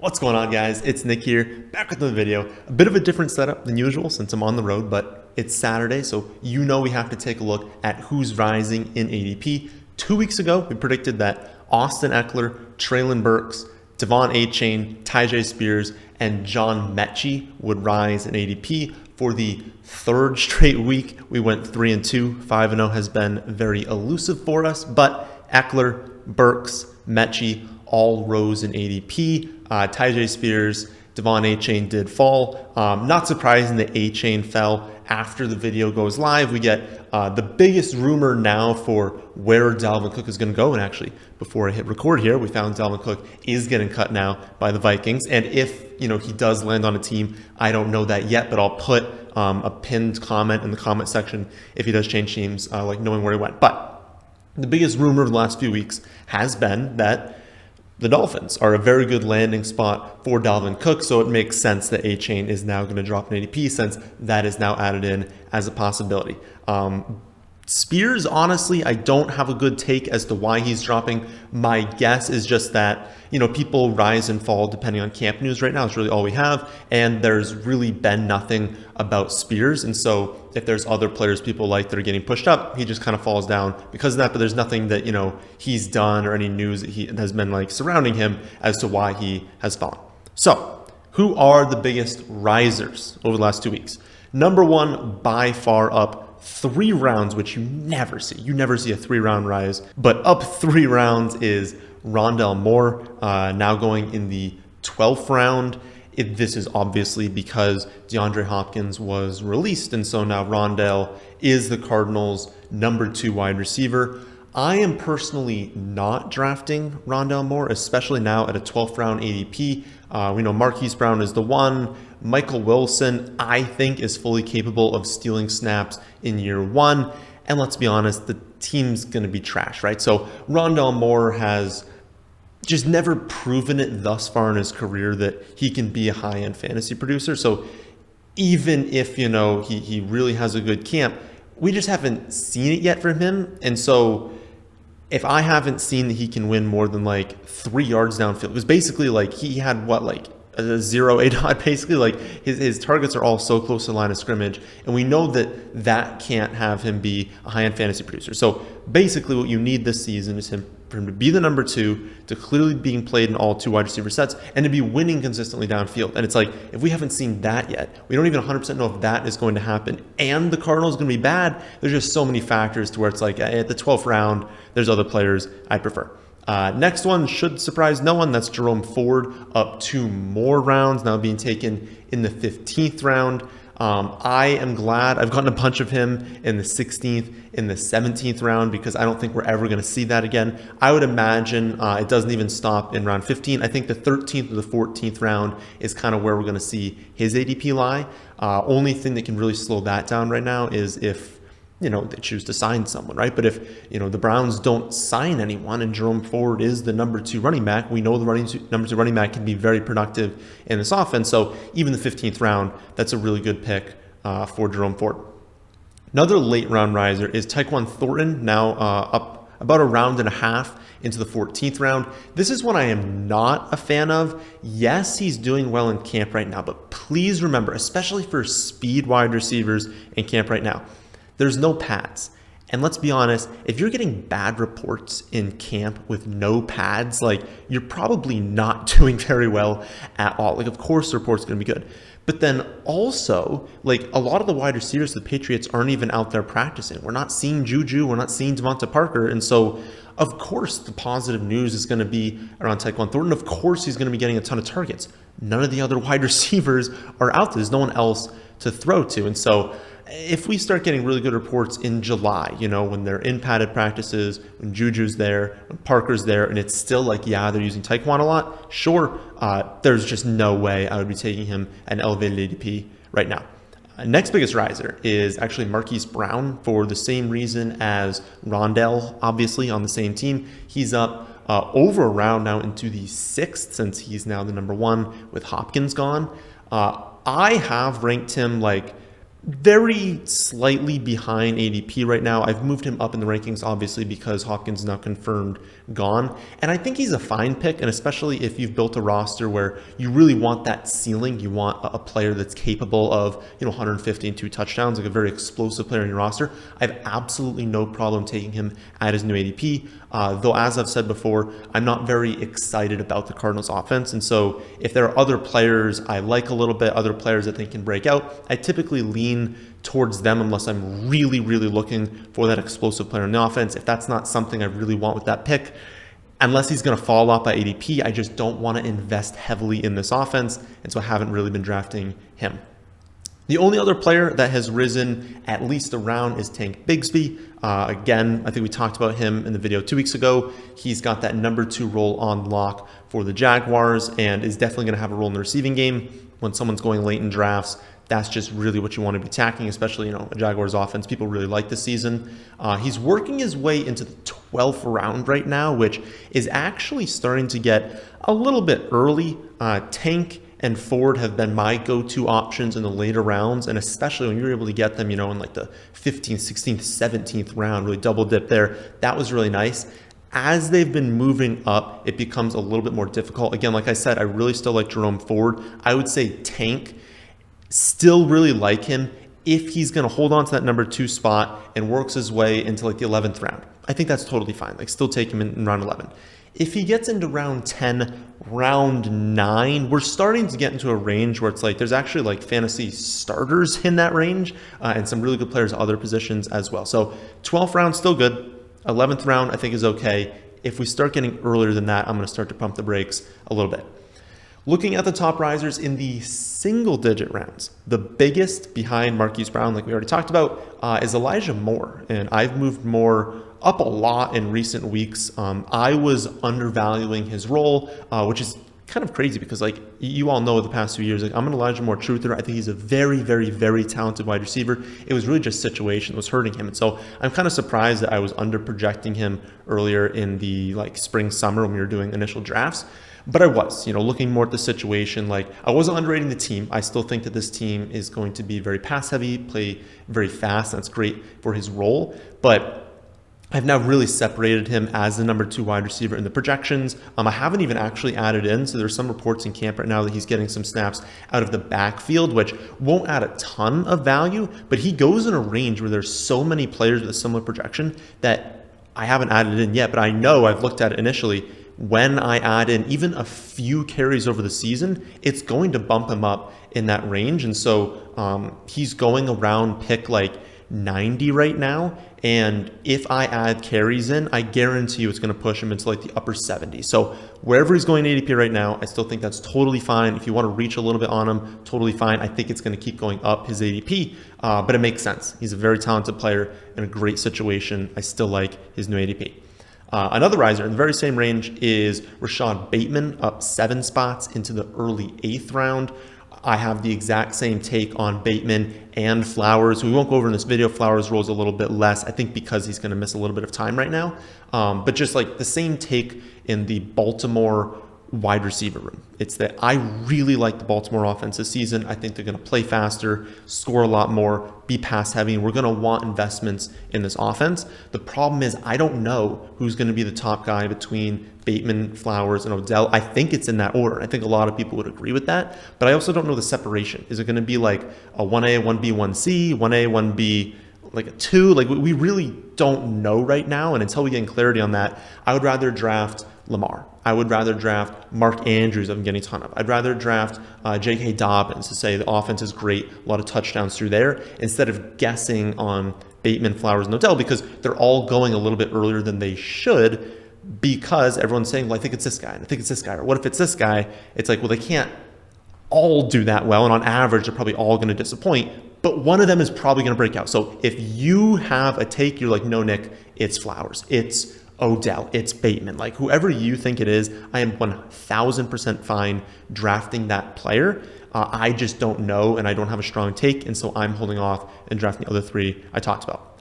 What's going on, guys? It's Nick here, back with another video. A bit of a different setup than usual since I'm on the road, but it's Saturday, so you know we have to take a look at who's rising in ADP. 2 weeks ago, we predicted that Austin Eckler, Treylon Burks, Devon Achane, Tyjae Spears, and John Mechie would rise in ADP. For the third straight week, we went 3-2. 5-0 has been very elusive for us, but Eckler, Burks, Mechie all rose in ADP. Tyjae Spears, Devon Achane did fall. Not surprising that Achane fell after the video goes live. We get the biggest rumor now for where Dalvin Cook is going to go. And actually, before I hit record here, we found Dalvin Cook is getting cut now by the Vikings. And if he does land on a team, I don't know that yet, but I'll put a pinned comment in the comment section if he does change teams, like knowing where he went. But the biggest rumor of the last few weeks has been that the Dolphins are a very good landing spot for Dalvin Cook, so it makes sense that Achane is now going to drop an ADP since that is now added in as a possibility. Spears, honestly, I don't have a good take as to why he's dropping. My guess is just that, people rise and fall depending on camp news right now. It's really all we have. And there's really been nothing about Spears. And so if there's other players people like that are getting pushed up, he just kind of falls down because of that. But there's nothing that, he's done or any news that he has been surrounding him as to why he has fallen. So who are the biggest risers over the last 2 weeks? Number one, by far up 3 rounds, which you never see. You never see a 3-round rise, but up 3 rounds is Rondale Moore, now going in the 12th round. This is obviously because DeAndre Hopkins was released, and so now Rondale is the Cardinals' number 2 wide receiver. I am personally not drafting Rondale Moore, especially now at a 12th round ADP. We know Marquise Brown is the one. Michael Wilson, I think, is fully capable of stealing snaps in year 1. And let's be honest, the team's going to be trash, right? So Rondale Moore has just never proven it thus far in his career that he can be a high-end fantasy producer. So even if, he really has a good camp, we just haven't seen it yet from him. And so if I haven't seen that he can win more than 3 yards downfield, because basically he had a 0 ADOT, basically his targets are all so close to the line of scrimmage, and we know that can't have him be a high-end fantasy producer. So basically what you need this season is for him to be the number 2, to clearly being played in all 2 wide receiver sets, and to be winning consistently downfield. And it's if we haven't seen that yet, we don't even 100% know if that is going to happen, and the Cardinals are going to be bad. There's just so many factors to where it's at the 12th round, there's other players I prefer. Next one should surprise no one. That's Jerome Ford, up 2 more rounds, now being taken in the 15th round. I am glad I've gotten a bunch of him in the 16th, in the 17th round, because I don't think we're ever going to see that again. I would imagine it doesn't even stop in round 15. I think the 13th or the 14th round is kind of where we're going to see his ADP lie. Only thing that can really slow that down right now is if they choose to sign someone, right? But if, the Browns don't sign anyone and Jerome Ford is the number 2 running back, we know the number 2 running back can be very productive in this offense. So even the 15th round, that's a really good pick for Jerome Ford. Another late round riser is Tyquan Thornton, now up about a round and a half into the 14th round. This is one I am not a fan of. Yes, he's doing well in camp right now, but please remember, especially for speed wide receivers in camp right now, there's no pads. And let's be honest, if you're getting bad reports in camp with no pads, you're probably not doing very well at all. Of course, the report's going to be good. But then also, a lot of the wide receivers, the Patriots aren't even out there practicing. We're not seeing Juju. We're not seeing Devonta Parker. And so, of course, the positive news is going to be around Tyquan Thornton. Of course, he's going to be getting a ton of targets. None of the other wide receivers are out there. There's no one else to throw to. And so if we start getting really good reports in July, when they're in padded practices, when Juju's there, when Parker's there, and it's still they're using Tyquan a lot, sure, there's just no way I would be taking him an elevated ADP right now. Next biggest riser is actually Marquise Brown for the same reason as Rondale, obviously on the same team. He's up over a round now into the 6th since he's now the number 1 with Hopkins gone. I have ranked him very slightly behind ADP right now. I've moved him up in the rankings, obviously, because Hopkins is now confirmed gone. And I think he's a fine pick, and especially if you've built a roster where you really want that ceiling, you want a player that's capable of 150 and 2 touchdowns, like a very explosive player in your roster. I have absolutely no problem taking him at his new ADP. Though, as I've said before, I'm not very excited about the Cardinals offense. And so if there are other players I like a little bit, other players I think can break out, I typically lean towards them unless I'm really, really looking for that explosive player in the offense. If that's not something I really want with that pick, unless he's going to fall off by ADP, I just don't want to invest heavily in this offense. And so I haven't really been drafting him. The only other player that has risen at least a round is Tank Bigsby. Again, I think we talked about him in the video 2 weeks ago. He's got that number 2 role on lock for the Jaguars and is definitely going to have a role in the receiving game. When someone's going late in drafts, that's just really what you want to be attacking, especially, a Jaguars offense people really like this season. He's working his way into the 12th round right now, which is actually starting to get a little bit early. Tank and Ford have been my go-to options in the later rounds, and especially when you're able to get them, in like the 15th, 16th, 17th round, really double dip there. That was really nice. As they've been moving up, it becomes a little bit more difficult. Again, like I said, I really still like Jerome Ford. I would say Tank, still really like him if he's going to hold on to that number 2 spot and works his way into like the 11th round. I think that's totally fine. Like, still take him in round 11. If he gets into round 10, round 9, we're starting to get into a range where it's like there's actually like fantasy starters in that range and some really good players at other positions as well. So 12th round, still good. 11th round, I think is okay. If we start getting earlier than that, I'm going to start to pump the brakes a little bit. Looking at the top risers in the single-digit rounds, the biggest behind Marquise Brown, like we already talked about, is Elijah Moore. And I've moved Moore up a lot in recent weeks. I was undervaluing his role, which is kind of crazy because, like, you all know the past few years, like, I'm an Elijah Moore truther. I think he's a very, very, very talented wide receiver. It was really just situation that was hurting him. And so I'm kind of surprised that I was under projecting him earlier in the spring, summer when we were doing initial drafts. But I was, looking more at the situation. Like, I wasn't underrating the team. I still think that this team is going to be very pass heavy, play very fast. That's great for his role. But I've now really separated him as the number 2 wide receiver in the projections. I haven't even actually added in. So there's some reports in camp right now that he's getting some snaps out of the backfield, which won't add a ton of value. But he goes in a range where there's so many players with a similar projection that I haven't added in yet. But I know I've looked at it initially. When I add in even a few carries over the season, it's going to bump him up in that range. And so he's going around pick like 90 right now. And if I add carries in, I guarantee you it's going to push him into like the upper 70s. So wherever he's going ADP right now, I still think that's totally fine. If you want to reach a little bit on him, totally fine. I think it's going to keep going up his ADP, but it makes sense. He's a very talented player in a great situation. I still like his new ADP. Another riser in the very same range is Rashod Bateman, up 7 spots into the early 8th round. I have the exact same take on Bateman and Flowers. We won't go over in this video. Flowers rolls a little bit less, I think because he's going to miss a little bit of time right now. But just like the same take in the Baltimore wide receiver room. It's that I really like the Baltimore offense this season. I think they're going to play faster, score a lot more, be pass heavy, and we're going to want investments in this offense. The problem is I don't know who's going to be the top guy between Bateman, Flowers, and Odell. I think it's in that order. I think a lot of people would agree with that, but I also don't know the separation. Is it going to be like a 1A, 1B, 1C, 1A, 1B, like a 2? Like, we really don't know right now, and until we get clarity on that, I would rather draft Lamar. I would rather draft Mark Andrews, I'm getting a ton of. I'd rather draft J.K. Dobbins to say the offense is great, a lot of touchdowns through there, instead of guessing on Bateman, Flowers, and Odell, because they're all going a little bit earlier than they should, because everyone's saying, well, I think it's this guy, and I think it's this guy, or what if it's this guy? It's like, well, they can't all do that well, and on average, they're probably all going to disappoint, but one of them is probably going to break out. So if you have a take, you're like, no, Nick, it's Flowers, it's Odell, it's Bateman, like whoever you think it is, I am 1000% fine drafting that player. I just don't know, and I don't have a strong take, and so I'm holding off and drafting the other 3 I talked about.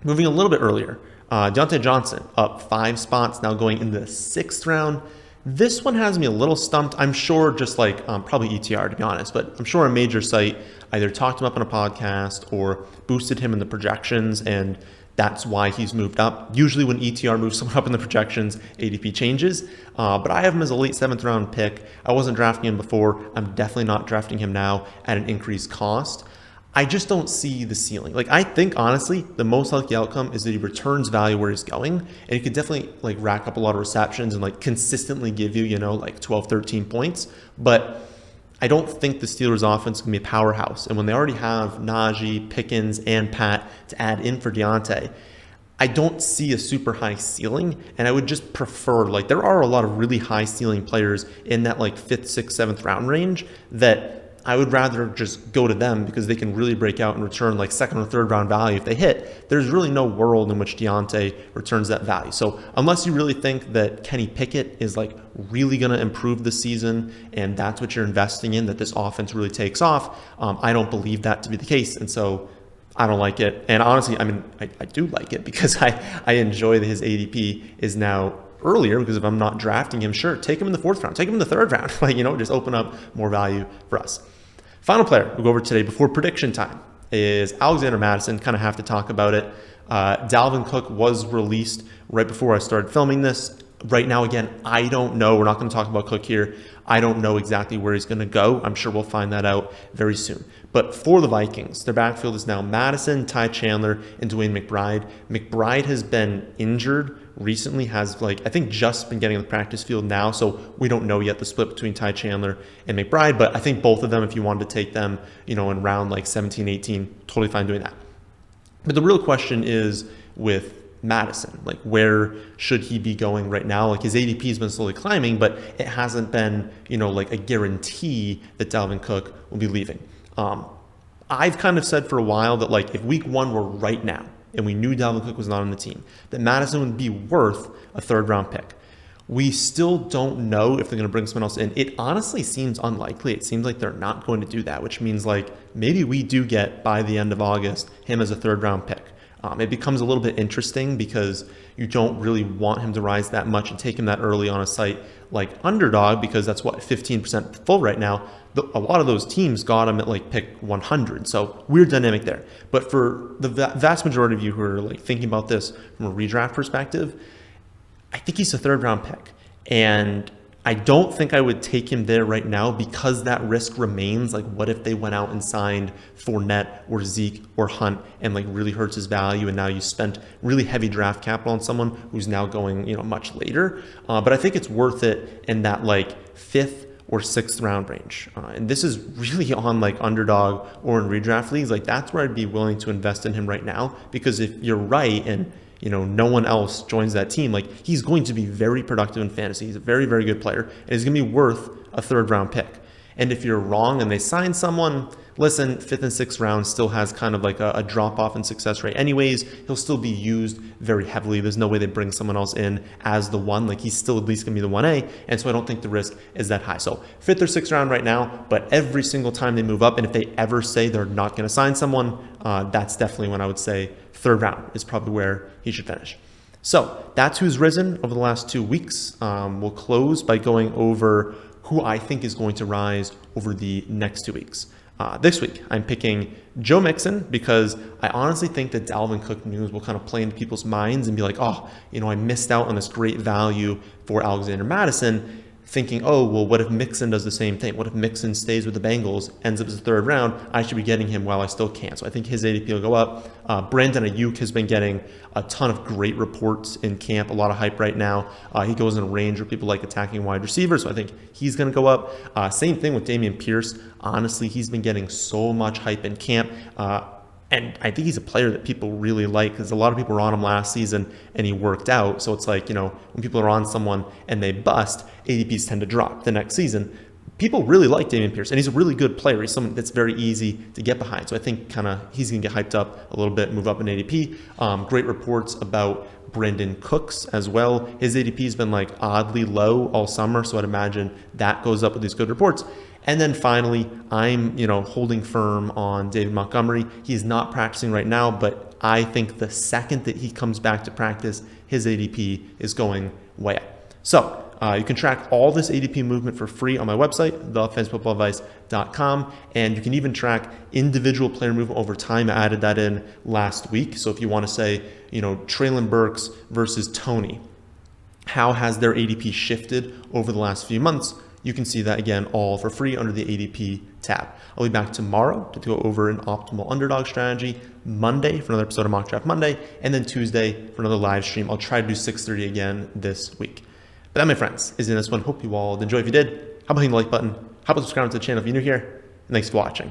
Moving a little bit earlier, Diontae Johnson up 5 spots, now going in the 6th round. This one has me a little stumped. I'm sure just like probably ETR to be honest, but I'm sure a major site either talked him up on a podcast or boosted him in the projections, and that's why he's moved up. Usually when ETR moves someone up in the projections, ADP changes. But I have him as a late 7th round pick. I wasn't drafting him before. I'm definitely not drafting him now at an increased cost. I just don't see the ceiling. Like, I think honestly, the most likely outcome is that he returns value where he's going, and he could definitely like rack up a lot of receptions and like consistently give you, like 12, 13 points. But I don't think the Steelers offense can be a powerhouse. And when they already have Najee, Pickens, and Pat to add in for Diontae, I don't see a super high ceiling. And I would just prefer, like, there are a lot of really high ceiling players in that like 5th, 6th, 7th round range that I would rather just go to them because they can really break out and return like 2nd or 3rd round value if they hit. There's really no world in which Diontae returns that value. So unless you really think that Kenny Pickett is like really going to improve this season and that's what you're investing in, that this offense really takes off, I don't believe that to be the case. And so I don't like it. And honestly, I mean, I do like it because I enjoy that his ADP is now earlier, because if I'm not drafting him, sure, take him in the 4th round, take him in the 3rd round, like, just open up more value for us. Final player we'll go over today before prediction time is Alexander Mattison. Kind of have to talk about it. Dalvin Cook was released right before I started filming this. Right now, again, I don't know. We're not going to talk about Cook here. I don't know exactly where he's going to go. I'm sure we'll find that out very soon. But for the Vikings, their backfield is now Mattison, Ty Chandler, and Dwayne McBride. McBride has been injured recently, has I think just been getting on the practice field now, so we don't know yet the split between Ty Chandler and McBride, but I think both of them, if you wanted to take them, in round like 17, 18, totally fine doing that. But the real question is with Mattison, like where should he be going right now? Like his ADP has been slowly climbing, but it hasn't been, like a guarantee that Dalvin Cook will be leaving. I've kind of said for a while that like if week 1 were right now, and we knew Dalvin Cook was not on the team, that Mattison would be worth a 3rd round pick. We still don't know if they're going to bring someone else in. It honestly seems unlikely. It seems like they're not going to do that, which means like maybe we do get by the end of August him as a 3rd round pick. It becomes a little bit interesting because you don't really want him to rise that much and take him that early on a site like Underdog, because that's what, 15% full right now. A lot of those teams got him at like pick 100. So weird dynamic there. But for the vast majority of you who are like thinking about this from a redraft perspective, I think he's a 3rd round pick. And I don't think I would take him there right now because that risk remains. Like, what if they went out and signed Fournette or Zeke or Hunt and like really hurts his value, and now you spent really heavy draft capital on someone who's now going, much later. But I think it's worth it in that like 5th or 6th round range. And this is really on like Underdog or in redraft leagues. Like that's where I'd be willing to invest in him right now, because if you're right and no one else joins that team, like he's going to be very productive in fantasy. He's a very, very good player, and he's going to be worth a 3rd round pick. And if you're wrong and they sign someone, listen, 5th and 6th round still has kind of like a drop off in success rate anyways. He'll still be used very heavily. There's no way they bring someone else in as the 1. Like he's still at least going to be the 1A. And so I don't think the risk is that high. So 5th or 6th round right now, but every single time they move up, and if they ever say they're not going to sign someone, that's definitely when I would say 3rd round is probably where he should finish. So that's who's risen over the last 2 weeks. We'll close by going over who I think is going to rise over the next 2 weeks. This week, I'm picking Joe Mixon because I honestly think that Dalvin Cook news will kind of play into people's minds and be like, oh, I missed out on this great value for Alexander Mattison, thinking, oh, well, what if Mixon does the same thing? What if Mixon stays with the Bengals, ends up as a 3rd round? I should be getting him while I still can. So I think his ADP will go up. Brandon Ayuk has been getting a ton of great reports in camp, a lot of hype right now. He goes in a range where people like attacking wide receivers, so I think he's going to go up. Same thing with Dameon Pierce. Honestly, he's been getting so much hype in camp. And I think he's a player that people really like because a lot of people were on him last season and he worked out. So it's like, when people are on someone and they bust, ADPs tend to drop the next season. People really like Dameon Pierce, and he's a really good player. He's someone that's very easy to get behind. So I think he's going to get hyped up a little bit, move up in ADP. Great reports about Brandon Cooks as well. His ADP has been like oddly low all summer, so I'd imagine that goes up with these good reports. And then finally, I'm holding firm on David Montgomery. He's not practicing right now, but I think the second that he comes back to practice, his ADP is going way up. So You can track all this ADP movement for free on my website, thefantasyfootballadvice.com, and you can even track individual player movement over time. I added that in last week. So if you want to say, Traylon Burks versus Tony, how has their ADP shifted over the last few months? You can see that again, all for free under the ADP tab. I'll be back tomorrow to go over an optimal underdog strategy, Monday for another episode of Mock Draft Monday, and then Tuesday for another live stream. I'll try to do 6:30 again this week. But that, my friends, is in this one. Hope you all enjoy. If you did, how about hitting the like button? How about subscribing to the channel if you're new here? And thanks for watching.